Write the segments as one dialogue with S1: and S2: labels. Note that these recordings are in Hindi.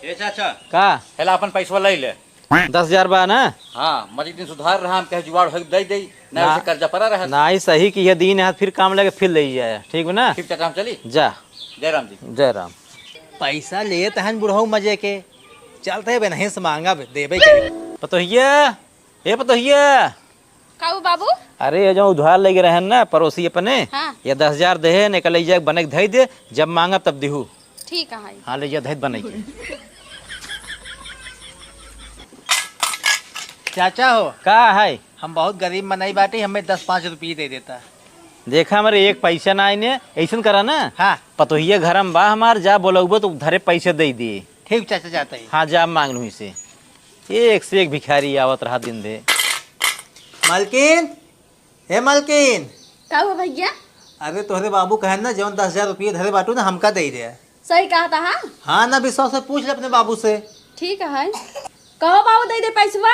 S1: ए चाचा
S2: का
S1: हेला अपन पैसा ले ले
S2: 10,000 बा ना?
S1: हाँ मजी दिन सुधार रहा हम कहे जुगाड़ हो दे दे ना उसे कर्जा पड़ा रहा
S2: ना ही सही कि ये दिन है फिर काम लगे फिर ले जाए ठीक ना।
S1: ठीक चाचा हम चली
S2: जा
S1: जय राम जी।
S2: जय राम।
S3: पैसा ले तहन बुढ़ऊ मजे के चलते बे नहीं से मांगा देबे करी।
S2: पतोहिया ए पतोहिया
S4: काऊ बाबू
S2: अरे ये जो उधार लेके रहे ना पड़ोसी अपने
S4: हाँ।
S2: ये 10,000 दे ने कल जाए बने धई दे जब मांगा तब दिहू।
S4: ठीक है भाई।
S2: हाँ ले जा धई बने के
S3: चाचा हो
S2: का है।
S3: हम बहुत गरीब मनई बाटी हमें 10-5 रुपये दे देता।
S2: देखा हमारे एक पैसा ना आईने ऐसा करा ना।
S3: हाँ
S2: पतोहिया घर में बा हमार जा बोलबो तो उधरे पैसे दे दिए।
S3: ठीक चाचा जाता ही।
S2: हाँ जा मांग लू से एक से एक भिखारी आवत रहा दिन दे।
S3: मालकिन हे मालकिन
S4: काऊ भैया
S3: अरे तोहरे बाबू कहे ना जौन 10,000 रुपये धरे बाटू ना हमका दे दे।
S4: सही कहा था। हाँ
S3: हाँ ना विश्वास से पूछ ले अपने बाबू से।
S4: ठीक है कहो बाबू दे दे पैसवा।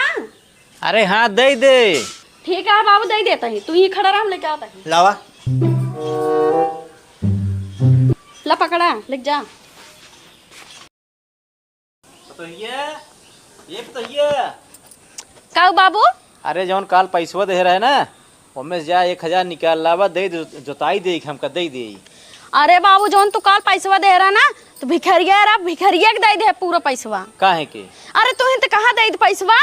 S2: अरे हाँ दे दे।
S4: ठीक है बाबू दे देता ही तू ही खड़ा रहा हम लेके आता ही।
S3: लावा
S4: ला पकड़ा लेके जा।
S2: पतोहिया ये पतोहिया
S4: काऊ बाबू
S2: अरे जौन काल पैसवा दे रहे ना उनमें से जा 1,000 निकाल लावा दे जोताई दे हमका दे दे।
S4: अरे बाबू जौन तू काल पैसवा दे रहा ना तो भिखरिया रहा भिखरिया के दे दे पूरा पैसवा।
S2: काहे के
S4: अरे तू ही तो कहाँ दे पैसवा।